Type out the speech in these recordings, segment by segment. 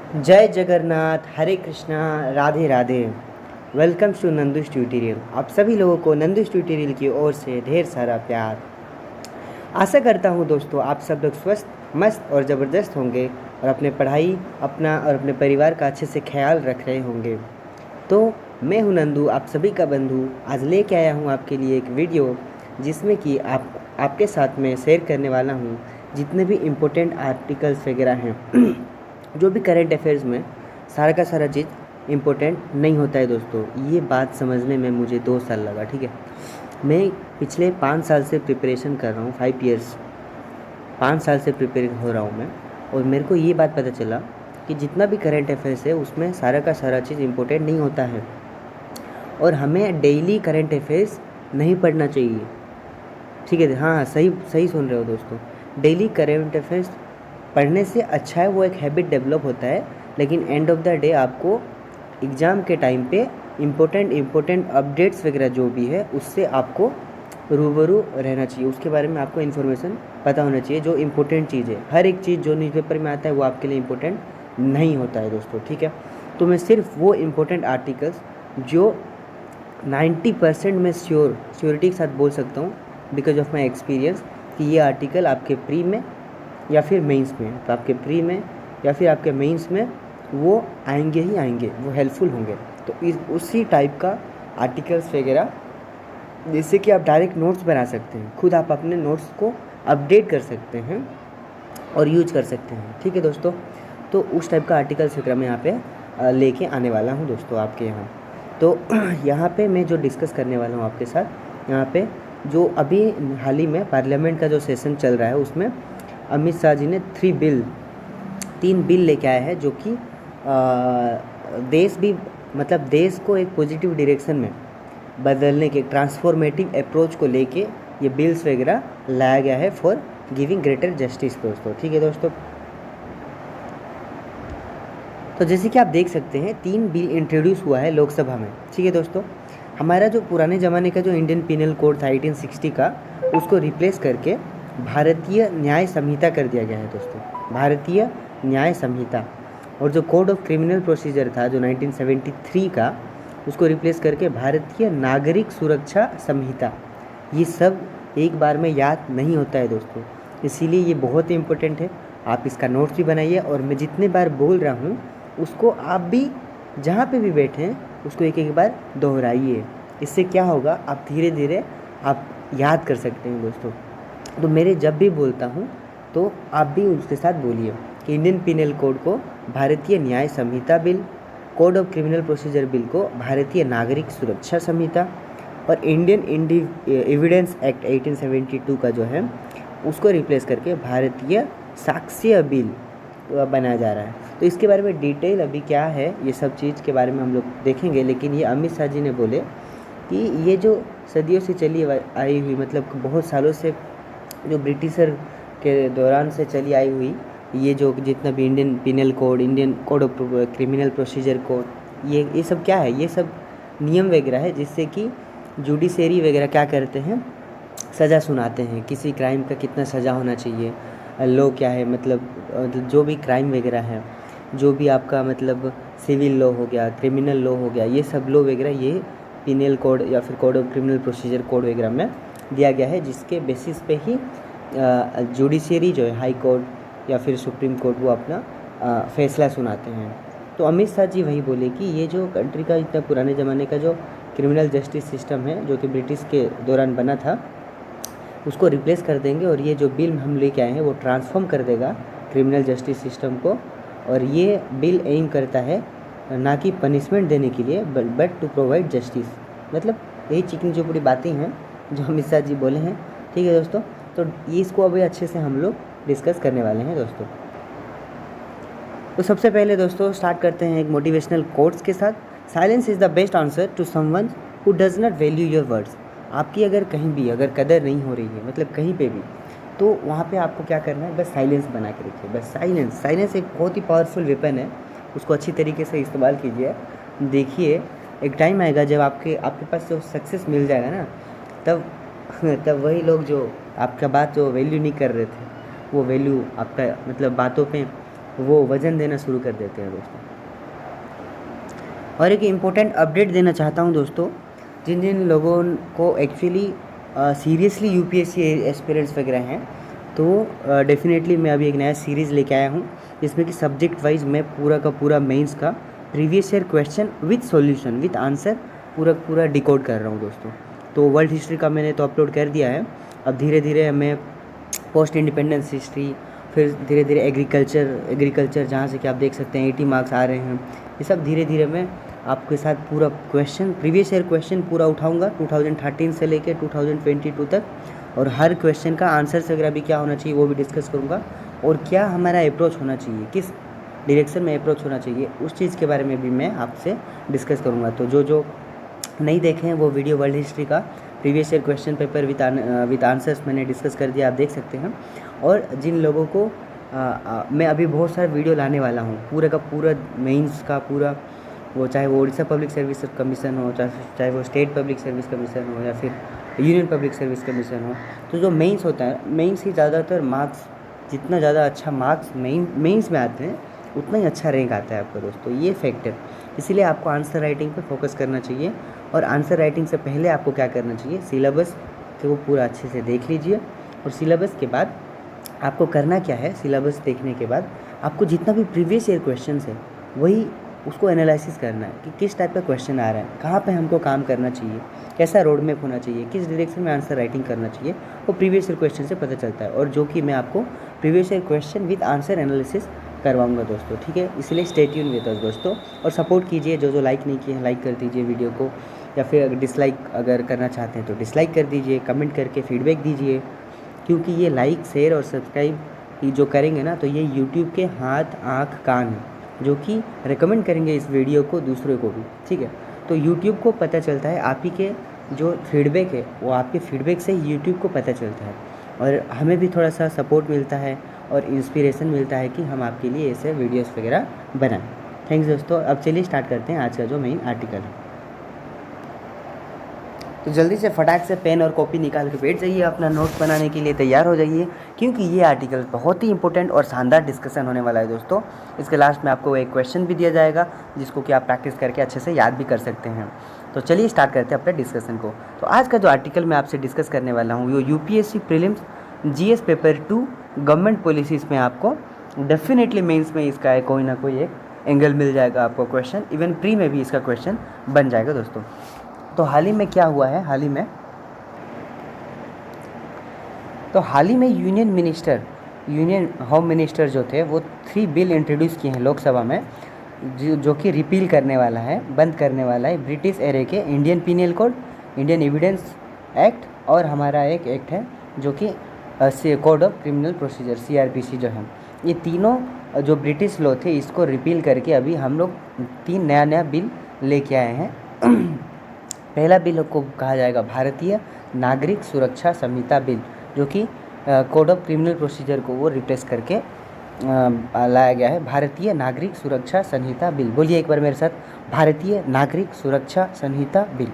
जय जगन्नाथ, हरे Krishna, Radhe Radhe. Welcome to Nandu's tutorial. आप सभी लोगों को नंदुस ट्यूटोरियल की ओर से ढेर सारा प्यार। आशा करता हूँ दोस्तों आप सब लोग स्वस्थ, मस्त और ज़बरदस्त होंगे और अपने पढ़ाई, अपना और अपने परिवार का अच्छे से ख्याल रख रहे होंगे। तो मैं हूँ नंदू, आप सभी का बंधु। आज लेके आया हूँ आपके लिए एक वीडियो जिसमें कि आपके साथ में शेयर करने वाला हूँ जितने भी इम्पोर्टेंट आर्टिकल्स वगैरह हैं जो भी करंट अफेयर्स में सारा का सारा चीज़ इम्पोर्टेंट नहीं होता है दोस्तों। ये बात समझने में मुझे 2 साल लगा, ठीक है। मैं पिछले 5 साल से प्रिपरेशन कर रहा हूँ, 5 ईयर्स, 5 साल से प्रिपेयर हो रहा हूँ मैं। और मेरे को ये बात पता चला कि जितना भी करंट अफेयर्स है उसमें सारा का सारा चीज़ इम्पोर्टेंट नहीं होता है और हमें डेली करंट अफेयर्स नहीं पढ़ना चाहिए, ठीक है। हाँ, सही सही सुन रहे हो दोस्तों। डेली करंट अफेयर्स पढ़ने से अच्छा है, वो एक हैबिट डेवलप होता है, लेकिन एंड ऑफ द डे आपको एग्ज़ाम के टाइम पे इम्पोर्टेंट अपडेट्स वगैरह जो भी है उससे आपको रूबरू रहना चाहिए, उसके बारे में आपको इन्फॉर्मेशन पता होना चाहिए। जो इम्पोर्टेंट चीज़ है, हर एक चीज़ जो न्यूज़पेपर में आता है वो आपके लिए इम्पोर्टेंट नहीं होता है दोस्तों, ठीक है। तो मैं सिर्फ वो इम्पोर्टेंट आर्टिकल्स जो 90% मैं श्योरिटी के साथ बोल सकता हूँ बिकॉज ऑफ माई एक्सपीरियंस कि ये आर्टिकल आपके प्री में या फिर मेंस में, तो आपके प्री में या फिर आपके मेंस में वो आएंगे ही आएंगे, वो हेल्पफुल होंगे। तो उसी टाइप का आर्टिकल्स वगैरह जिससे कि आप डायरेक्ट नोट्स बना सकते हैं, खुद आप अपने नोट्स को अपडेट कर सकते हैं और यूज कर सकते हैं, ठीक है दोस्तों। तो उस टाइप का आर्टिकल्स वगैरह मैं यहाँ पे लेके आने वाला हूँ दोस्तों आपके यहाँ। तो यहाँ पे मैं जो डिस्कस करने वाला हूँ आपके साथ, यहाँ पे जो अभी हाल ही में पार्लियामेंट का जो सेशन चल रहा है उसमें अमित शाह जी ने 3 बिल लेके आए हैं जो कि देश भी मतलब देश को एक पॉजिटिव डायरेक्शन में बदलने के ट्रांसफॉर्मेटिव अप्रोच को लेके ये बिल्स वगैरह लाया गया है फॉर गिविंग ग्रेटर जस्टिस दोस्तों, ठीक है दोस्तों। तो जैसे कि आप देख सकते हैं 3 बिल इंट्रोड्यूस हुआ है लोकसभा में, ठीक है दोस्तों। हमारा जो पुराने ज़माने का जो इंडियन पिनल कोड था 1860 का, उसको रिप्लेस करके भारतीय न्याय संहिता कर दिया गया है दोस्तों, भारतीय न्याय संहिता। और जो कोड ऑफ क्रिमिनल प्रोसीजर था जो 1973 का, उसको रिप्लेस करके भारतीय नागरिक सुरक्षा संहिता। ये सब एक बार में याद नहीं होता है दोस्तों, इसीलिए ये बहुत ही इम्पोर्टेंट है। आप इसका नोट्स भी बनाइए और मैं जितने बार बोल रहा हूँ उसको आप भी जहाँ पे भी बैठे हैं उसको एक एक बार दोहराइए। इससे क्या होगा, आप धीरे धीरे आप याद कर सकते हैं दोस्तों। तो मेरे जब भी बोलता हूँ तो आप भी उसके साथ बोलिए कि इंडियन पिनल कोड को Bharatiya Nyaya Sanhita bill, code of criminal procedure bill को भारतीय नागरिक सुरक्षा संहिता और इंडियन एविडेंस एक्ट 1872 का जो है उसको रिप्लेस करके भारतीय साक्ष्य बिल बनाया जा रहा है। तो इसके बारे में डिटेल अभी क्या है ये सब चीज़ के बारे में हम लोग देखेंगे, लेकिन ये अमित शाह जी ने बोले कि ये जो सदियों से चली आई हुई, मतलब बहुत सालों से जो ब्रिटिशर के दौरान से चली आई हुई, ये जो जितना भी Indian penal code, Indian code of criminal procedure code, ये सब क्या है, ये सब नियम वगैरह है जिससे कि जुडिशरी वगैरह क्या करते हैं, सज़ा सुनाते हैं, किसी क्राइम का कितना सज़ा होना चाहिए, लॉ क्या है, मतलब जो भी क्राइम वगैरह है, जो भी आपका मतलब सिविल लॉ हो गया, क्रिमिनल लॉ हो गया, ये सब लॉ वगैरह ये पिनल कोड या फिर code of criminal procedure code वगैरह में दिया गया है, जिसके बेसिस पे ही जुडिशरी जो है हाई कोर्ट या फिर सुप्रीम कोर्ट वो अपना फैसला सुनाते हैं। तो अमित शाह जी वही बोले कि ये जो कंट्री का इतना पुराने ज़माने का जो क्रिमिनल जस्टिस सिस्टम है जो कि ब्रिटिश के दौरान बना था उसको रिप्लेस कर देंगे और ये जो बिल हम लेके आए हैं वो ट्रांसफॉर्म कर देगा क्रिमिनल जस्टिस सिस्टम को। और ये बिल एम करता है ना कि पनिशमेंट देने के लिए बट टू प्रोवाइड जस्टिस, मतलब यही चिकनी चुपड़ी बातें हैं जो अमित शाह जी बोले हैं, ठीक है दोस्तों। तो इसको अभी अच्छे से हम लोग डिस्कस करने वाले हैं दोस्तों। तो सबसे पहले दोस्तों स्टार्ट करते हैं एक मोटिवेशनल कोट्स के साथ। Silence is the best answer to someone who does not value your words. आपकी अगर कहीं भी अगर कदर नहीं हो रही है, मतलब कहीं पे भी, तो वहाँ पे आपको क्या करना है, बस साइलेंस बना के रखिए, बस साइलेंस एक बहुत ही पावरफुल वेपन है, उसको अच्छी तरीके से इस्तेमाल कीजिए। देखिए एक टाइम आएगा जब आपके पास जो सक्सेस मिल जाएगा ना, तब वही लोग जो आपका बात जो वैल्यू नहीं कर रहे थे वो वैल्यू आपका मतलब बातों पे वो वज़न देना शुरू कर देते हैं दोस्तों। और एक इम्पोर्टेंट अपडेट देना चाहता हूँ दोस्तों, जिन जिन लोगों को एक्चुअली सीरियसली यूपीएससी एस्पिरेंट्स वगैरह हैं, तो डेफिनेटली मैं अभी एक नया सीरीज़ लेके आया हूँ, जिसमें कि सब्जेक्ट वाइज मैं पूरा का पूरा मेंस का previous year question with solution with answer पूरा डिकोड कर रहा हूँ दोस्तों। तो वर्ल्ड हिस्ट्री का मैंने तो अपलोड कर दिया है, अब धीरे धीरे मैं पोस्ट इंडिपेंडेंस हिस्ट्री, फिर धीरे धीरे एग्रीकल्चर जहाँ से कि आप देख सकते हैं 80 मार्क्स आ रहे हैं, ये सब धीरे धीरे मैं आपके साथ पूरा क्वेश्चन प्रीवियस ईयर क्वेश्चन पूरा उठाऊंगा 2013 से लेकर 2022 तक, और हर क्वेश्चन का आंसर्स वगैरह भी क्या होना चाहिए वो भी डिस्कस करूँगा, और क्या हमारा अप्रोच होना चाहिए, किस डायरेक्शन में अप्रोच होना चाहिए, उस चीज़ के बारे में भी मैं आपसे डिस्कस करूँगा। तो जो नहीं देखे हैं वो वीडियो वर्ल्ड हिस्ट्री का previous year question paper with answers मैंने डिस्कस कर दिया, आप देख सकते हैं। और जिन लोगों को मैं अभी बहुत सारा वीडियो लाने वाला हूँ, पूरे का पूरा मेंस का पूरा, वो चाहे वो उड़ीसा पब्लिक सर्विस कमीशन हो, चाहे वो स्टेट पब्लिक सर्विस कमीशन हो, या फिर यूनियन पब्लिक सर्विस कमीशन हो, तो जो मेंस होता है, मेंस ही ज़्यादातर मार्क्स, जितना ज़्यादा अच्छा मार्क्स मेंस में आते हैं उतना ही अच्छा रैंक आता है आपका दोस्तों, ये फैक्ट है। इसीलिए आपको आंसर राइटिंग पे फोकस करना चाहिए, और आंसर राइटिंग से पहले आपको क्या करना चाहिए, सिलेबस को पूरा अच्छे से देख लीजिए, और सिलेबस के बाद आपको करना क्या है, सिलेबस देखने के बाद आपको जितना भी प्रीवियस ईयर क्वेश्चन है वही उसको एनालिसिस करना है कि किस टाइप का क्वेश्चन आ रहा है, कहाँ पे हमको काम करना चाहिए, कैसा रोड मैप होना चाहिए, किस डायरेक्शन में आंसर राइटिंग करना चाहिए, वो प्रीवियस ईयर क्वेश्चन से पता चलता है, और जो कि मैं आपको previous year question with answer analysis करवाऊंगा दोस्तों, ठीक है। इसलिए स्टे ट्यून विद अस दोस्तों, और सपोर्ट कीजिए, जो लाइक नहीं किए हैं लाइक कर दीजिए वीडियो को, या फिर अगर डिसलाइक अगर करना चाहते हैं तो डिसलाइक कर दीजिए, कमेंट करके फीडबैक दीजिए, क्योंकि ये लाइक शेयर और सब्सक्राइब जो करेंगे ना, तो ये यूट्यूब के हाथ आँख कान है, जो कि रिकमेंड करेंगे इस वीडियो को दूसरे को भी, ठीक है। तो यूट्यूब को पता चलता है, आप ही के जो फीडबैक है वो आपके फीडबैक से यूट्यूब को पता चलता है, और हमें भी थोड़ा सा सपोर्ट मिलता है और इंस्पिरेशन मिलता है कि हम आपके लिए ऐसे वीडियोस वगैरह बनाएं। थैंक्स दोस्तों। अब चलिए स्टार्ट करते हैं आज का जो मेन आर्टिकल है। तो जल्दी से फटाक से पेन और कॉपी निकाल के बैठ जाइए, अपना नोट्स बनाने के लिए तैयार हो जाइए, क्योंकि ये आर्टिकल बहुत ही इंपॉर्टेंट और शानदार डिस्कशन होने वाला है दोस्तों। इसके लास्ट में आपको एक क्वेश्चन भी दिया जाएगा, जिसको कि आप प्रैक्टिस करके अच्छे से याद भी कर सकते हैं। तो चलिए स्टार्ट करते हैं अपने डिस्कशन को। तो आज का जो आर्टिकल मैं आपसे डिस्कस करने वाला हूँ वो UPSC prelims GS paper 2 government policies में आपको डेफिनेटली मेंस में इसका है कोई ना कोई एक एंगल मिल जाएगा आपको क्वेश्चन, इवन प्री में भी इसका क्वेश्चन बन जाएगा दोस्तों। तो हाल ही में क्या हुआ है, हाल ही में यूनियन होम मिनिस्टर जो थे वो 3 बिल इंट्रोड्यूस किए हैं लोकसभा में, जो कि रिपील करने वाला है, बंद करने वाला है ब्रिटिश एरे के Indian penal code, Indian evidence act, और हमारा एक एक्ट है जो कि code of criminal procedure CrPC जो है। ये तीनों जो ब्रिटिश लॉ थे इसको रिपील करके अभी हम लोग 3 नया बिल लेके आए हैं। पहला बिल को कहा जाएगा भारतीय नागरिक सुरक्षा संहिता बिल, जो कि कोड ऑफ क्रिमिनल प्रोसीजर को वो रिप्लेस करके लाया गया है। भारतीय नागरिक सुरक्षा संहिता बिल, बोलिए एक बार मेरे साथ, भारतीय नागरिक सुरक्षा संहिता बिल,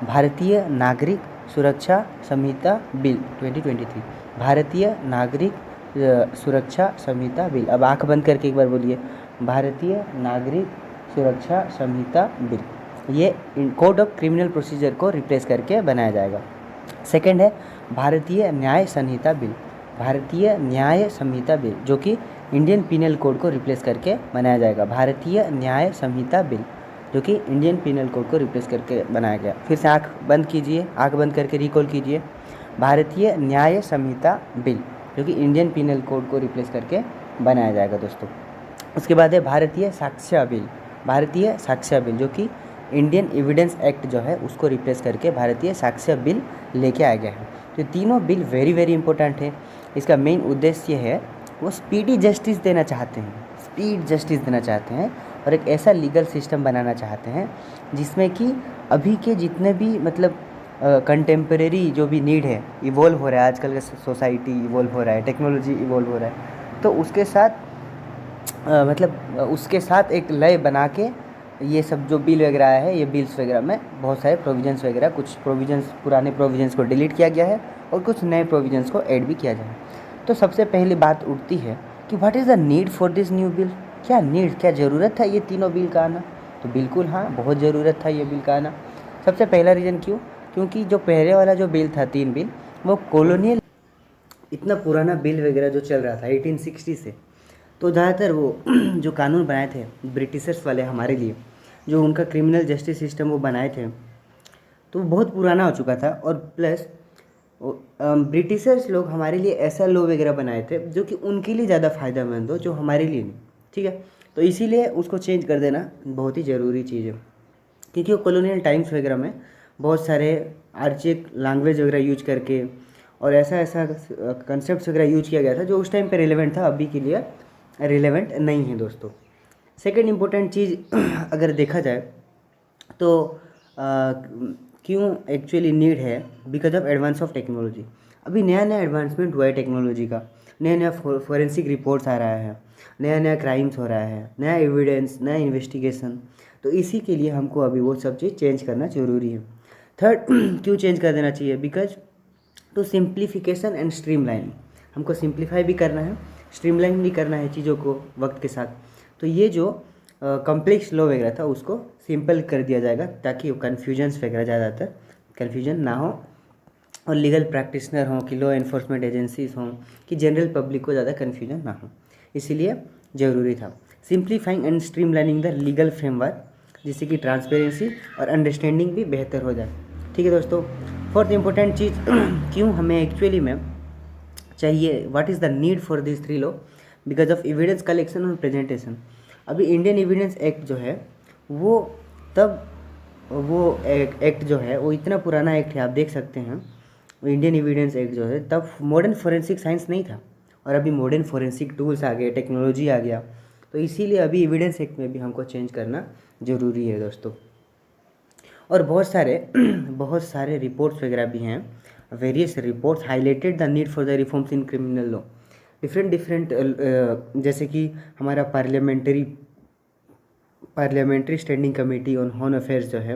भारतीय नागरिक सुरक्षा संहिता बिल 2023, भारतीय नागरिक सुरक्षा संहिता बिल। अब आंख बंद करके एक बार बोलिए, भारतीय नागरिक सुरक्षा संहिता बिल। ये कोड ऑफ क्रिमिनल प्रोसीजर को रिप्लेस करके बनाया जाएगा। सेकंड है भारतीय न्याय संहिता बिल, भारतीय न्याय संहिता बिल, जो कि इंडियन पीनल कोड को रिप्लेस करके बनाया जाएगा। भारतीय न्याय संहिता बिल, जो कि इंडियन पीनल कोड को रिप्लेस करके बनाया गया। फिर से आंख बंद कीजिए, आंख बंद करके रिकॉल कीजिए, भारतीय न्याय संहिता बिल, जो कि इंडियन पीनल कोड को रिप्लेस करके बनाया जाएगा दोस्तों। उसके बाद है भारतीय साक्ष्य बिल, भारतीय साक्ष्य बिल, जो कि इंडियन एविडेंस एक्ट जो है उसको रिप्लेस करके भारतीय साक्ष्य बिल लेके आया गया है। तो तीनों बिल वेरी इंपॉर्टेंट है। इसका मेन उद्देश्य है वो स्पीडी जस्टिस देना चाहते हैं, स्पीड जस्टिस देना चाहते हैं, और एक ऐसा लीगल सिस्टम बनाना चाहते हैं जिसमें कि अभी के जितने भी मतलब कंटेम्प्रेरी जो भी नीड है, इवॉल्व हो रहा है, आजकल का सोसाइटी इवॉल्व हो रहा है, टेक्नोलॉजी इवॉल्व हो रहा है, तो उसके साथ एक लय बना के ये सब जो बिल वगैरह है, ये बिल्स वगैरह में बहुत सारे प्रोविजंस वगैरह, कुछ प्रोविजंस पुराने प्रोविजंस को डिलीट किया गया है और कुछ नए प्रोविजंस को ऐड भी किया जाए। तो सबसे पहली बात उठती है कि what is the need for this new bill, क्या ज़रूरत था ये तीनों बिल का आना। तो बिल्कुल हाँ, बहुत ज़रूरत था ये बिल का आना। सबसे पहला रीज़न क्यों, क्योंकि जो पहले वाला जो बिल था 3 बिल, वो कॉलोनियल, इतना पुराना बिल वगैरह जो चल रहा था 1860 से, तो ज़्यादातर वो जो कानून बनाए थे ब्रिटिशर्स वाले हमारे लिए, जो उनका क्रिमिनल जस्टिस सिस्टम वो बनाए थे, तो वो बहुत पुराना हो चुका था। और प्लस ब्रिटिशर्स लोग हमारे लिए ऐसा लॉ वगैरह बनाए थे जो कि उनके लिए ज़्यादा फ़ायदेमंद हो, जो हमारे लिए नहीं। ठीक है, तो इसीलिए उसको चेंज कर देना बहुत ही ज़रूरी चीज़ है, क्योंकि वो कॉलोनियल टाइम्स वगैरह में बहुत सारे आर्चिक लैंग्वेज वगैरह यूज करके और ऐसा ऐसा कंसेप्ट वगैरह यूज किया गया था जो उस टाइम पे रिलेवेंट था, अभी के लिए रिलेवेंट नहीं है दोस्तों। सेकेंड इम्पोर्टेंट चीज़ अगर देखा जाए तो क्यों एक्चुअली नीड है, because of advance of technology. अभी नया नया एडवांसमेंट हुआ है टेक्नोलॉजी का, नया नया फॉरेंसिक रिपोर्ट्स आ रहा है, नया नया क्राइम्स हो रहा है, नया एविडेंस, नया इन्वेस्टिगेशन। तो इसी के लिए हमको अभी वो सब चीज़ चेंज करना ज़रूरी है। थर्ड क्यों चेंज कर देना चाहिए, बिकॉज तो सिंप्लीफिकेशन एंड स्ट्रीमलाइनिंग, हमको सिंप्लीफाई भी करना है, स्ट्रीमलाइन भी करना है चीज़ों को वक्त के साथ। तो ये जो कॉम्प्लेक्स लॉ वगैरह था उसको सिंपल कर दिया जाएगा, ताकि कन्फ्यूजन्स वगैरह ज़्यादातर कन्फ्यूजन ना हो, और लीगल प्रैक्टिशनर हों कि लॉ एनफोर्समेंट एजेंसीज हों कि जनरल पब्लिक को ज़्यादा कन्फ्यूजन ना हो, इसीलिए ज़रूरी था simplifying and streamlining the legal framework, जिससे कि ट्रांसपेरेंसी और अंडरस्टैंडिंग भी बेहतर हो जाए। ठीक है दोस्तों, फोर्थ इंपॉर्टेंट चीज़ क्यों हमें एक्चुअली में चाहिए, what is the need for this 3 law, because of evidence collection और प्रेजेंटेशन। अभी इंडियन एविडेंस एक्ट जो है वो तब वो एक्ट जो है वो इतना पुराना एक्ट है, आप देख सकते हैं। वो इंडियन एविडेंस एक्ट जो है तब मॉडर्न फोरेंसिक साइंस नहीं था, और अभी मॉडर्न फोरेंसिक टूल्स आ गए, टेक्नोलॉजी आ गया, तो इसीलिए अभी एविडेंस एक्ट में भी हमको चेंज करना ज़रूरी है दोस्तों। और बहुत सारे रिपोर्ट्स वगैरह भी हैं, various reports highlighted the need for the reforms in criminal law. Different जैसे कि हमारा parliamentary standing committee on home affairs जो है,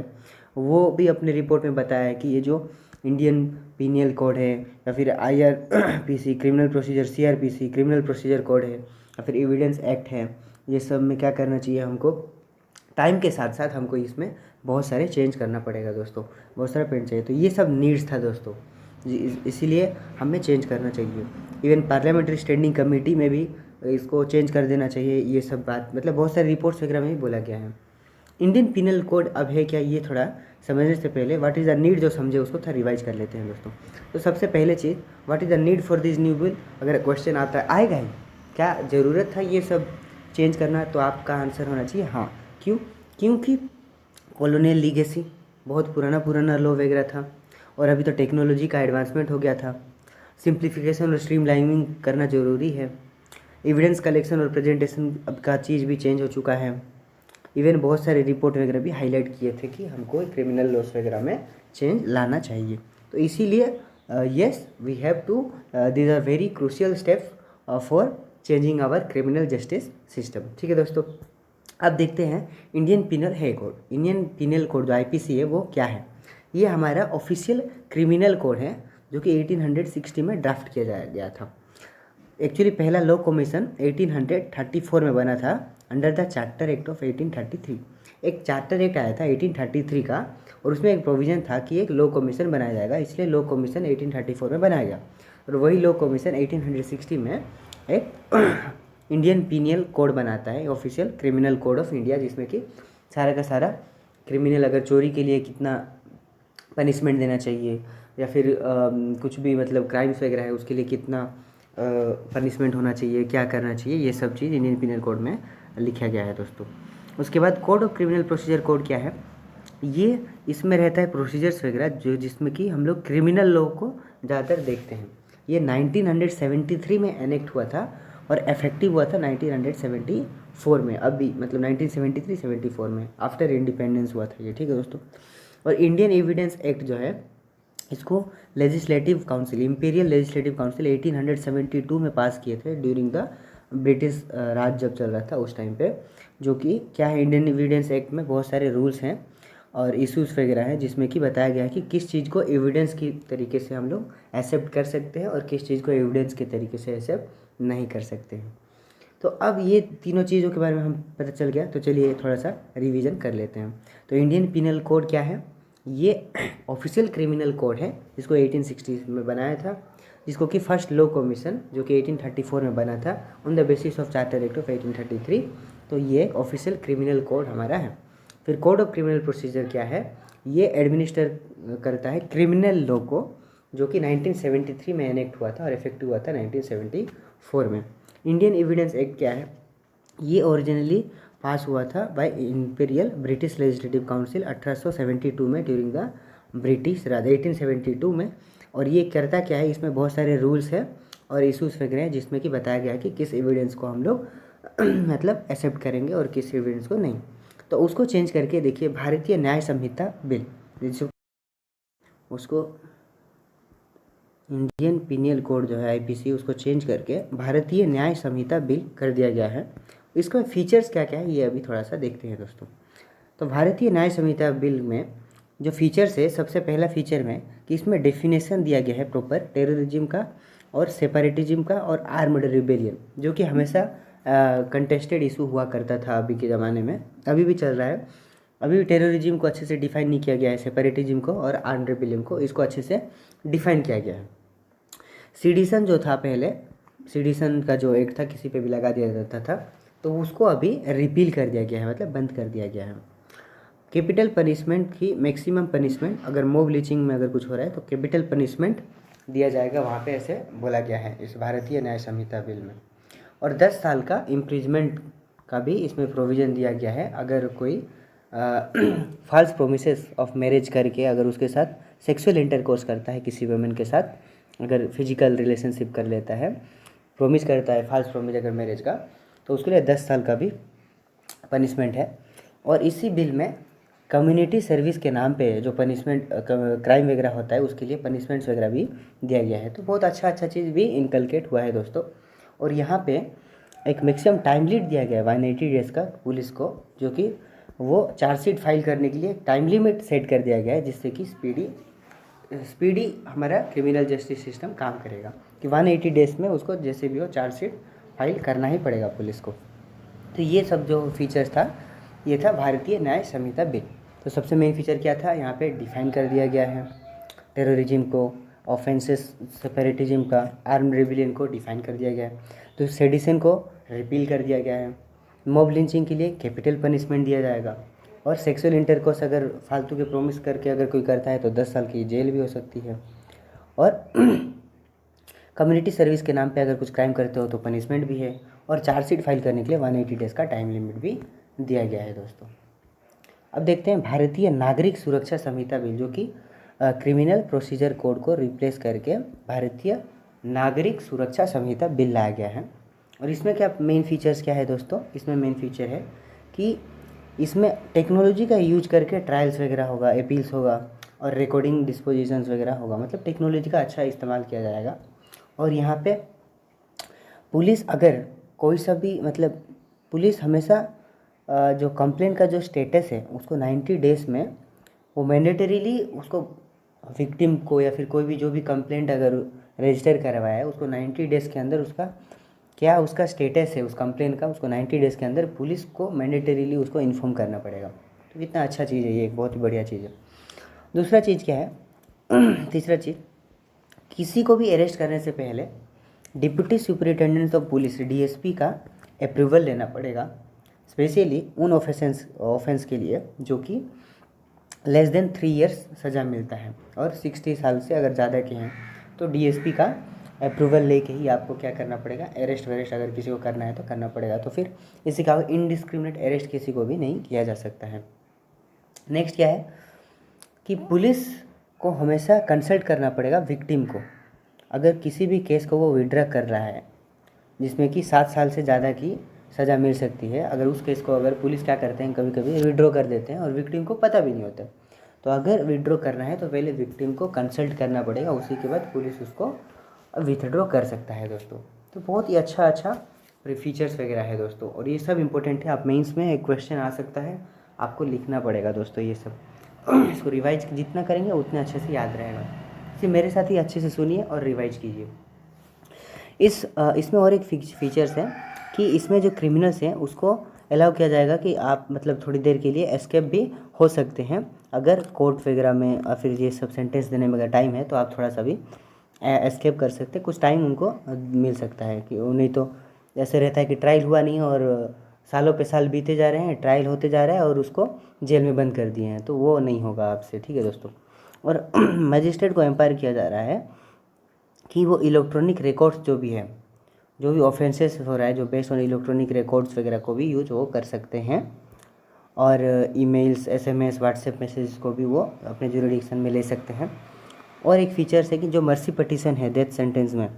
वो भी अपने रिपोर्ट में बताया है कि ये जो इंडियन पीनियल कोड है, या फिर IRPC criminal procedure, CRPC criminal procedure code है, या फिर एविडेंस एक्ट है, ये सब में क्या करना चाहिए हमको, टाइम के साथ साथ हमको इसमें बहुत सारे चेंज करना पड़ेगा दोस्तों, बहुत सारा पेंट चाहिए। तो ये सब नीड्स था दोस्तों, इसीलिए हमें चेंज करना चाहिए। इवन पार्लियामेंट्री स्टैंडिंग कमेटी में भी इसको चेंज कर देना चाहिए, ये सब बात मतलब बहुत सारे रिपोर्ट्स वगैरह में भी बोला गया है। इंडियन पिनल कोड अब है क्या, ये थोड़ा समझने से पहले व्हाट इज़ द नीड जो समझे उसको थोड़ा रिवाइज कर लेते हैं दोस्तों। तो सबसे पहले चीज़, what is the need for this new bill, अगर क्वेश्चन आता है, आएगा ही, क्या ज़रूरत था ये सब चेंज करना, तो आपका आंसर होना चाहिए हाँ। क्यों, क्योंकि कॉलोनियल लीगेसी, बहुत पुराना लॉ वगैरह था, और अभी तो टेक्नोलॉजी का एडवांसमेंट हो गया था, सिंप्लीफिकेशन और स्ट्रीमलाइनिंग करना ज़रूरी है, एविडेंस कलेक्शन और प्रेजेंटेशन अब का चीज़ भी चेंज हो चुका है। इवन बहुत सारे रिपोर्ट वगैरह भी हाईलाइट किए थे कि हमको क्रिमिनल लॉस वगैरह में चेंज लाना चाहिए। तो इसीलिए yes we have to, these are very crucial steps for changing our criminal justice system. ठीक है दोस्तों, अब देखते हैं इंडियन पिनल है कोड। इंडियन पिनल कोड जो IPC है वो क्या है, ये हमारा ऑफिशियल क्रिमिनल कोड है जो कि 1860 में ड्राफ्ट किया गया था। एक्चुअली पहला लॉ कमीशन 1834 में बना था under the charter act of 1833। एक चार्टर एक्ट आया था 1833 का, और उसमें एक प्रोविज़न था कि एक लॉ कमीशन बनाया जाएगा, इसलिए लॉ कमीशन 1834 में बनाया गया। और वही लॉ कमीशन 1860 में एक इंडियन पीनियल कोड बनाता है, official criminal code of India, जिसमें कि सारा का सारा क्रिमिनल अगर चोरी के लिए कितना पनिशमेंट देना चाहिए, या फिर कुछ भी मतलब क्राइम्स वगैरह है उसके लिए कितना पनिशमेंट होना चाहिए, क्या करना चाहिए, ये सब चीज़ इंडियन पिनल कोड में लिखा गया है दोस्तों। उसके बाद code of criminal procedure code क्या है, ये इसमें रहता है प्रोसीजर्स वगैरह जो जिसमें कि हम लोग क्रिमिनल लॉ को ज़्यादातर देखते हैं। ये 1973 में एनेक्ट हुआ था और इफेक्टिव हुआ था 1974 में, अभी मतलब 1973-74 में, आफ्टर इंडिपेंडेंस हुआ था ये। ठीक है दोस्तों, और इंडियन एविडेंस एक्ट जो है इसको legislative council, imperial legislative council 1872 में पास किए थे ड्यूरिंग द ब्रिटिश राज जब चल रहा था उस टाइम पे। जो कि क्या है, इंडियन एविडेंस एक्ट में बहुत सारे रूल्स हैं और इश्यूज़ वगैरह हैं, जिसमें कि बताया गया है कि किस चीज़ को एविडेंस की तरीके से हम लोग एक्सेप्ट कर सकते हैं और किस चीज़ को एविडेंस के तरीके से एक्सेप्ट नहीं कर सकते हैं। तो अब ये तीनों चीज़ों के बारे में हम पता चल गया, तो चलिए थोड़ा सा रिवीजन कर लेते हैं। तो इंडियन पिनल कोड क्या है? ये ऑफिशियल क्रिमिनल कोड है जिसको 1860 में बनाया था, जिसको कि फर्स्ट लॉ कमीशन जो कि 1834 में बना था on the basis of charter act of 1833। तो ये एक ऑफिशियल क्रिमिनल कोड हमारा है। फिर कोड ऑफ क्रिमिनल प्रोसीजर क्या है? ये एडमिनिस्टर करता है क्रिमिनल लॉ को, जो कि 1973 में एनेक्ट हुआ था और इफेक्टिव हुआ था 1974 में। इंडियन एविडेंस एक्ट क्या है? ये ओरिजिनली पास हुआ था by imperial British legislative council 1872 में ड्यूरिंग द ब्रिटिश राज 1872 में। और ये करता क्या है? इसमें बहुत सारे रूल्स है और इशूज़ वगैरह हैं जिसमें कि बताया गया है कि किस एविडेंस को हम लोग मतलब एक्सेप्ट करेंगे और किस एविडेंस को नहीं। तो उसको चेंज करके देखिए भारतीय न्याय संहिता बिल, जिसको उसको इंडियन पिनियल कोड जो है आईपीसी, उसको चेंज करके भारतीय न्याय संहिता बिल कर दिया गया है। इसका फीचर्स क्या क्या है ये अभी थोड़ा सा देखते हैं दोस्तों। तो भारतीय न्याय संहिता बिल में जो फीचर्स है, सबसे पहला फीचर में कि इसमें डेफिनेशन दिया गया है प्रॉपर टेररिज्म का और सेपरेटिज्म का और आर्म्ड रिबेलियन, जो कि हमेशा कंटेस्टेड इशू हुआ करता था अभी के ज़माने में, अभी भी चल रहा है। अभी भी टेररिज्म को अच्छे से डिफाइन नहीं किया गया है, सेपरेटिज्म को और आर्म्ड रिबेलियन को इसको अच्छे से डिफाइन किया गया है। सीडिशन जो था पहले, सीडिशन का जो एक्ट था किसी पे भी लगा दिया जाता था, तो उसको अभी रिपील कर दिया गया है, मतलब बंद कर दिया गया है। कैपिटल पनिशमेंट की मैक्सिमम पनिशमेंट, अगर मॉब लीचिंग में अगर कुछ हो रहा है तो कैपिटल पनिशमेंट दिया जाएगा वहाँ पे, ऐसे बोला गया है इस भारतीय न्याय संहिता बिल में। और 10 साल का इम्प्रिजमेंट का भी इसमें प्रोविज़न दिया गया है, अगर कोई फॉल्स प्रोमिसेस ऑफ मैरिज करके अगर उसके साथ सेक्सुअल इंटरकोर्स करता है किसी वुमेन के साथ, अगर फिजिकल रिलेशनशिप कर लेता है, प्रोमिस करता है, फॉल्स प्रोमिस अगर मैरिज का, तो उसके लिए 10 साल का भी पनिशमेंट है। और इसी बिल में कम्युनिटी सर्विस के नाम पे जो पनिशमेंट क्राइम वगैरह होता है उसके लिए पनिशमेंट्स वगैरह भी दिया गया है। तो बहुत अच्छा चीज़ भी इनकलकेट हुआ है दोस्तों। और यहाँ पे एक मैक्सिमम टाइम लिमिट दिया गया है 180 डेज़ का पुलिस को, जो कि वो चार्जशीट फाइल करने के लिए टाइम लिमिट सेट कर दिया गया है, जिससे कि स्पीडी हमारा क्रिमिनल जस्टिस सिस्टम काम करेगा कि 180 डेज़ में उसको जैसे भी हो चार्जशीट फाइल करना ही पड़ेगा पुलिस को। तो ये सब जो फीचर्स था ये था भारतीय न्याय संहिता बिल। तो सबसे मेन फीचर क्या था? यहाँ पे डिफाइन कर दिया गया है टेररिज्म को, ऑफेंसेस सेपरेटिज्म का, आर्म्ड रिबेलियन को डिफाइन कर दिया गया है। तो सेडिशन को रिपील कर दिया गया है। मॉब लिंचिंग के लिए कैपिटल पनिशमेंट दिया जाएगा। और सेक्सुअल इंटरकोर्स अगर फालतू के प्रोमिस करके अगर कोई करता है तो 10 साल की जेल भी हो सकती है। और कम्युनिटी सर्विस के नाम पे अगर कुछ क्राइम करते हो तो पनिशमेंट भी है। और चार्जशीट फाइल करने के लिए 180 डेज़ का टाइम लिमिट भी दिया गया है दोस्तों। अब देखते हैं भारतीय नागरिक सुरक्षा संहिता बिल, जो कि क्रिमिनल प्रोसीजर कोड को रिप्लेस करके भारतीय नागरिक सुरक्षा संहिता बिल लाया गया है। और इसमें क्या मेन फीचर्स क्या है दोस्तों? इसमें मेन फीचर है कि इसमें टेक्नोलॉजी का यूज करके ट्रायल्स वगैरह होगा, अपील्स होगा और रिकॉर्डिंग डिस्पोजिशंस वगैरह होगा, मतलब टेक्नोलॉजी का अच्छा इस्तेमाल किया जाएगा। और यहाँ पे पुलिस अगर कोई सा भी मतलब पुलिस हमेशा जो कंप्लेंट का जो स्टेटस है उसको 90 डेज़ में वो मैंडेटरीली उसको विक्टिम को या फिर कोई भी जो भी कंप्लेंट अगर रजिस्टर करवाया है उसको 90 डेज़ के अंदर उसका क्या उसका स्टेटस है उस कंप्लेंट का, उसको 90 डेज़ के अंदर पुलिस को मैंडेटरीली उसको इन्फॉर्म करना पड़ेगा। तो कितना अच्छा चीज़ है ये, एक बहुत ही बढ़िया चीज़ है। दूसरा चीज़ क्या है? तीसरा चीज़, किसी को भी अरेस्ट करने से पहले deputy superintendent of police DSP का अप्रूवल लेना पड़ेगा, स्पेशली उन ऑफेंस के लिए जो कि लेस देन 3 इयर्स सज़ा मिलता है और 60 साल से अगर ज़्यादा के हैं तो डीएसपी का अप्रूवल लेके ही आपको क्या करना पड़ेगा, अरेस्ट वरेस्ट अगर किसी को करना है तो करना पड़ेगा। तो फिर इसी का इनडिस्क्रिमिनेट अरेस्ट किसी को भी नहीं किया जा सकता है। नेक्स्ट क्या है कि पुलिस को हमेशा कंसल्ट करना पड़ेगा विक्टिम को, अगर किसी भी केस को वो विड्रॉ कर रहा है जिसमें कि 7 साल से ज़्यादा की सज़ा मिल सकती है, अगर उस केस को अगर पुलिस क्या करते हैं कभी कभी विड्रॉ कर देते हैं और विक्टिम को पता भी नहीं होता। तो अगर विड्रॉ करना है तो पहले विक्टिम को कंसल्ट करना पड़ेगा, उसी के बाद पुलिस उसको विथड्रॉ कर सकता है दोस्तों। तो बहुत ही अच्छा फीचर्स वगैरह है दोस्तों, और ये सब इंपॉर्टेंट है। आप मेंस में एक क्वेश्चन आ सकता है, आपको लिखना पड़ेगा दोस्तों ये सब। इसको रिवाइज जितना करेंगे उतने अच्छे से याद रहेगा। इसे मेरे साथ ही अच्छे से सुनिए और रिवाइज कीजिए। इसमें और एक फीचर्स है कि इसमें जो क्रिमिनल्स हैं उसको अलाउ किया जाएगा कि आप मतलब थोड़ी देर के लिए एस्केप भी हो सकते हैं, अगर कोर्ट वगैरह में फिर ये सब सेंटेंस देने में अगर टाइम है तो आप थोड़ा सा भी एस्केप कर सकते हैं, कुछ टाइम उनको मिल सकता है। कि नहीं तो ऐसे रहता है कि ट्रायल हुआ नहीं और सालों पे साल बीते जा रहे हैं, ट्रायल होते जा रहा है और उसको जेल में बंद कर दिए हैं, तो वो नहीं होगा आपसे, ठीक है दोस्तों। और मजिस्ट्रेट को एम्पायर किया जा रहा है कि वो इलेक्ट्रॉनिक रिकॉर्ड्स जो भी है, जो भी ऑफेंसेस हो रहा है जो बेस्ड ऑन इलेक्ट्रॉनिक रिकॉर्ड्स वगैरह को भी यूज वो कर सकते हैं, और ईमेल्स, एसएमएस, व्हाट्सएप मैसेज को भी वो अपने जुरिडिक्शन में ले सकते हैं। और एक फीचर्स है कि जो मर्सी पटिशन है डेथ सेंटेंस में,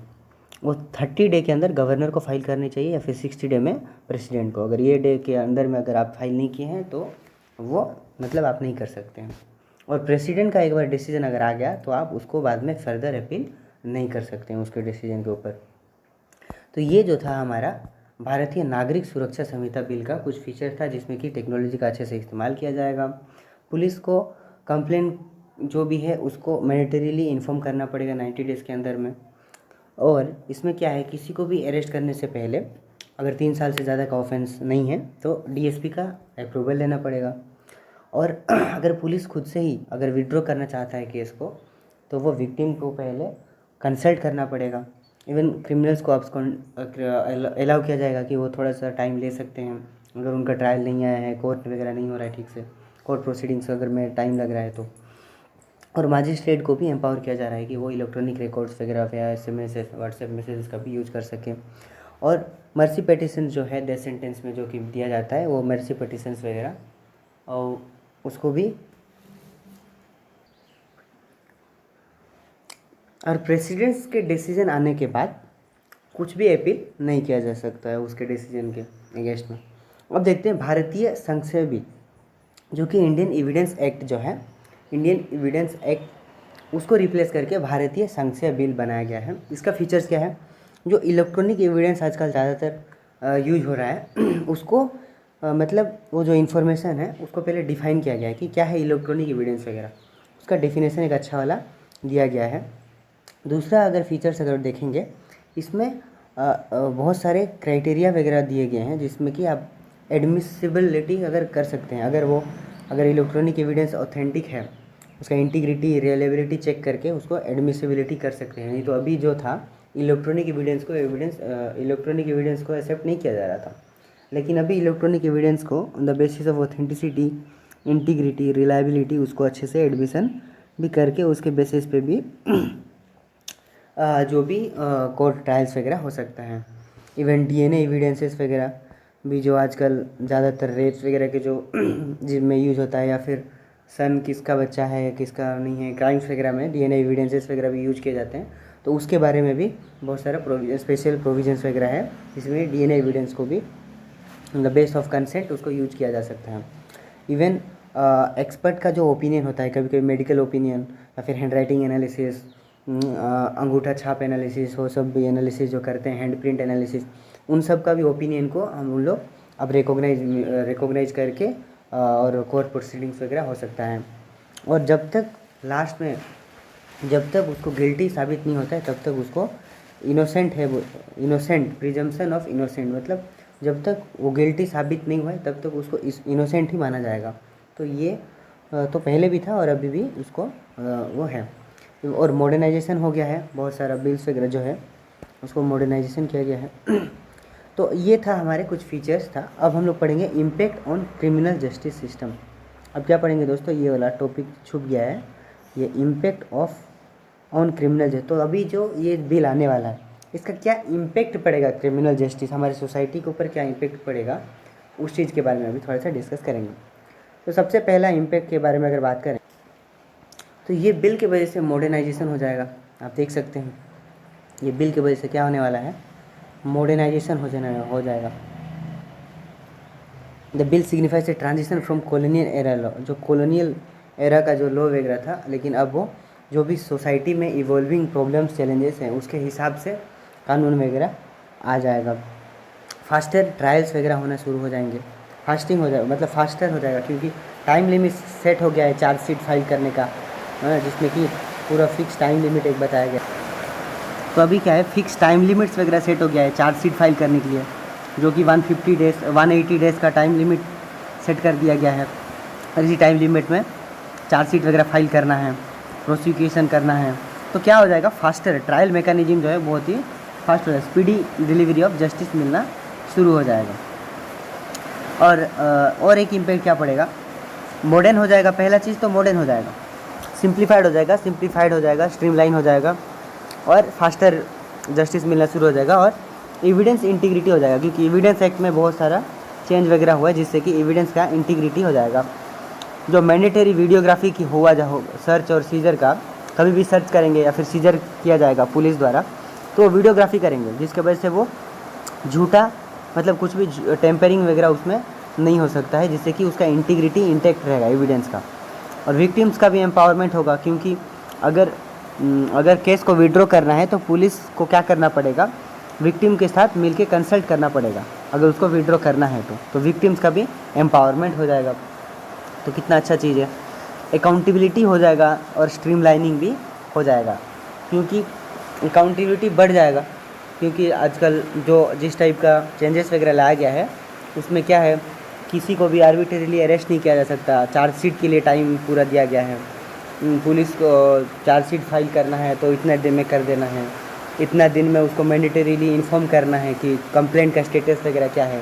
वो 30 डे के अंदर गवर्नर को फाइल करनी चाहिए या फिर 60 डे में प्रेसिडेंट को। अगर ये डे के अंदर में अगर आप फाइल नहीं किए हैं तो वो मतलब आप नहीं कर सकते हैं। और प्रेसिडेंट का एक बार डिसीजन अगर आ गया तो आप उसको बाद में फर्दर अपील नहीं कर सकते हैं उसके डिसीजन के ऊपर। तो ये जो था हमारा भारतीय नागरिक सुरक्षा संहिता बिल का कुछ फीचर था, जिसमें कि टेक्नोलॉजी का अच्छे से इस्तेमाल किया जाएगा। पुलिस को कंप्लेन जो भी है उसको मैंडेटरीली इन्फॉर्म करना पड़ेगा 90 डेज़ के अंदर में। और इसमें क्या है, किसी को भी अरेस्ट करने से पहले अगर 3 साल से ज़्यादा का ऑफेंस नहीं है तो डीएसपी का अप्रूवल लेना पड़ेगा। और अगर पुलिस खुद से ही अगर विड्रॉ करना चाहता है केस को तो वो विक्टिम को पहले कंसल्ट करना पड़ेगा। इवन क्रिमिनल्स को अलाउ किया जाएगा कि वो थोड़ा सा टाइम ले सकते हैं, अगर उनका ट्रायल नहीं आया है, कोर्ट वगैरह नहीं हो रहा है ठीक से, कोर्ट प्रोसीडिंग्स अगर में टाइम लग रहा है तो। और मजिस्ट्रेट को भी एम्पावर किया जा रहा है कि वो इलेक्ट्रॉनिक रिकॉर्ड्स वगैरह या एसएमएस, व्हाट्सएप मैसेजेस का भी यूज़ कर सकें। और मर्सी पिटीशन जो है डेथ सेंटेंस में जो कि दिया जाता है, वो मर्सी पिटीशंस वगैरह और उसको भी, और प्रेसिडेंट्स के डिसीजन आने के बाद कुछ भी अपील नहीं किया जा सकता है उसके डिसीजन के अगेंस्ट में। अब देखते हैं भारतीय संक्षेप बिल, जो कि इंडियन एविडेंस एक्ट जो है, इंडियन एविडेंस एक्ट उसको रिप्लेस करके भारतीय संक्षेप बिल बनाया गया है। इसका फीचर्स क्या है, जो इलेक्ट्रॉनिक एविडेंस आजकल ज़्यादातर यूज हो रहा है उसको मतलब वो जो इन्फॉर्मेशन है उसको पहले डिफाइन किया गया है कि क्या है इलेक्ट्रॉनिक एविडेंस वगैरह, उसका डेफिनेशन एक अच्छा वाला दिया गया है। दूसरा अगर फीचर्स अगर देखेंगे, इसमें बहुत सारे क्राइटेरिया वगैरह दिए गए हैं, जिसमें कि आप एडमिसिबिलिटी अगर कर सकते हैं, अगर इलेक्ट्रॉनिक एविडेंस ऑथेंटिक है, उसका इंटीग्रिटी, रिलायबिलिटी चेक करके उसको एडमिसिबिलिटी कर सकते हैं। नहीं तो अभी जो था इलेक्ट्रॉनिक एविडेंस को एक्सेप्ट नहीं किया जा रहा था, लेकिन अभी इलेक्ट्रॉनिक एविडेंस को on the basis of authenticity, integrity, reliability उसको अच्छे से एडमिशन भी करके उसके बेसिस पे भी जो भी कोर्ट ट्रायल्स वगैरह हो सकता है। इवन डीएनए एविडेंसेस वगैरह भी जो आजकल ज़्यादातर रेप्स वगैरह के जो जिनमें यूज़ होता है, या फिर सन किसका बच्चा है किसका नहीं है, क्राइम्स वगैरह में डीएनए एविडेंसेस वगैरह भी यूज किए जाते हैं, तो उसके बारे में भी बहुत सारा स्पेशल प्रोविजंस वगैरह है, जिसमें डीएनए एविडेंस को भी on the base of consent उसको यूज किया जा सकता है। इवन एक्सपर्ट का जो ओपिनियन होता है, कभी कभी मेडिकल ओपिनियन या फिर हैंड राइटिंग एनालिसिस, अंगूठा छाप एनालिसिस, वो सब भी एनालिसिस जो करते हैं, हैंड प्रिंट एनालिसिस, उन सब का भी ओपिनियन को हम उन लोग अब रिकॉग्नाइज करके और कोर्ट प्रोसीडिंग्स वगैरह हो सकता है। और जब तक लास्ट में जब तक उसको गिल्टी साबित नहीं होता है तब तक उसको इनोसेंट है, वो इनोसेंट, प्रिजम्पशन ऑफ इनोसेंट, मतलब जब तक वो गिल्टी साबित नहीं हुआ है तब तक उसको इनोसेंट ही माना जाएगा। तो ये तो पहले भी था और अभी भी उसको वो है। और मॉडर्नाइजेशन हो गया है, बहुत सारा बिल्स वगैरह जो है उसको मॉडर्नाइजेशन किया गया है। तो ये था हमारे कुछ फीचर्स था। अब हम लोग पढ़ेंगे impact on criminal justice system. अब क्या पढ़ेंगे दोस्तों, ये वाला टॉपिक छुप गया है, ये impact of on criminal justice. तो अभी जो ये बिल आने वाला है इसका क्या इम्पैक्ट पड़ेगा क्रिमिनल जस्टिस, हमारे सोसाइटी के ऊपर क्या इम्पैक्ट पड़ेगा, उस चीज़ के बारे में अभी थोड़ा सा डिस्कस करेंगे। तो सबसे पहला इम्पैक्ट के बारे में अगर बात करें तो ये बिल की वजह से मॉडर्नाइजेशन हो जाएगा। आप देख सकते हैं ये बिल की वजह से क्या होने वाला है, मॉडर्नाइजेशन हो जाएगा। The bill signifies a transition from colonial era law, जो कॉलोनियल एरा का जो लॉ वगैरह था, लेकिन अब वो जो भी सोसाइटी में इवॉल्विंग प्रॉब्लम्स चैलेंजेस हैं उसके हिसाब से कानून वगैरह आ जाएगा। फास्टर ट्रायल्स वगैरह होना शुरू हो जाएंगे, फास्टिंग हो जाएगा, मतलब फास्टर हो जाएगा, क्योंकि टाइम लिमिट सेट हो गया है चार्जशीट फाइल करने का, जिसमें कि पूरा फिक्स टाइम लिमिट एक बताया गया। तो अभी क्या है, फिक्स टाइम लिमिट्स वगैरह सेट हो गया है चार्जशीट फाइल करने के लिए। जो कि 180 डेज़ का टाइम लिमिट सेट कर दिया गया है। और इसी टाइम लिमिट में चार्जशीट वगैरह फाइल करना है, प्रोसिक्यूशन करना है, तो क्या हो जाएगा, फास्टर ट्रायल मैकेनिज्म जो है बहुत ही फास्ट हो जाएगा, स्पीडी डिलीवरी ऑफ जस्टिस मिलना शुरू हो जाएगा। और एक इम्पैक्ट क्या पड़ेगा, मॉडर्न हो जाएगा। पहला चीज़ तो मॉडर्न हो जाएगा, सिंप्लीफाइड हो जाएगा, स्ट्रीमलाइन हो जाएगा और फास्टर जस्टिस मिलना शुरू हो जाएगा। और एविडेंस इंटीग्रिटी हो जाएगा, क्योंकि एविडेंस एक्ट में बहुत सारा चेंज वगैरह हुआ है जिससे कि एविडेंस का इंटीग्रिटी हो जाएगा। जो मैंडेटरी वीडियोग्राफी की हुआ जो सर्च और सीजर का, कभी भी सर्च करेंगे या फिर सीजर किया जाएगा पुलिस द्वारा, तो वो वीडियोग्राफी करेंगे जिसके वजह से वो झूठा मतलब कुछ भी टेम्परिंग वगैरह उसमें नहीं हो सकता है, जिससे कि उसका इंटीग्रिटी इंटैक्ट रहेगा एविडेंस का। और विक्टिम्स का भी एम्पावरमेंट होगा, क्योंकि अगर केस को विड्रॉ करना है तो पुलिस को क्या करना पड़ेगा, विक्टिम के साथ मिलके कंसल्ट करना पड़ेगा अगर उसको विड्रॉ करना है तो विक्टिम्स का भी एम्पावरमेंट हो जाएगा। तो कितना अच्छा चीज़ है, अकाउंटेबिलिटी हो जाएगा और स्ट्रीमलाइनिंग भी हो जाएगा, क्योंकि अकाउंटेबिलिटी बढ़ जाएगा। क्योंकि आजकल जो जिस टाइप का चेंजेस वगैरह लाया गया है उसमें क्या है, किसी को भी आर्बिट्रेरीली अरेस्ट नहीं किया जा सकता। चार्जशीट के लिए टाइम पूरा दिया गया है, पुलिस को चार्जशीट फाइल करना है तो इतने दिन में कर देना है, इतना दिन में उसको मैंडेटरीली इन्फॉर्म करना है कि कंप्लेंट का स्टेटस वगैरह क्या है।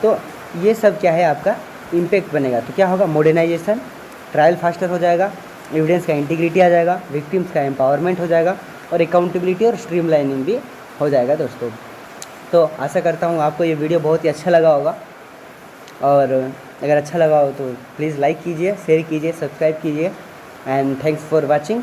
तो ये सब क्या है आपका इम्पैक्ट बनेगा। तो क्या होगा, मॉडर्नाइजेशन, ट्रायल फास्टर हो जाएगा, एविडेंस का इंटीग्रिटी आ जाएगा, विक्टिम्स का एम्पावरमेंट हो जाएगा और अकाउंटेबिलिटी और स्ट्रीमलाइनिंग भी हो जाएगा दोस्तों। तो आशा करता हूँ आपको ये वीडियो बहुत ही अच्छा लगा होगा, और अगर अच्छा लगा हो तो प्लीज़ लाइक कीजिए, शेयर कीजिए, सब्सक्राइब कीजिए, एंड थैंक्स फॉर वॉचिंग।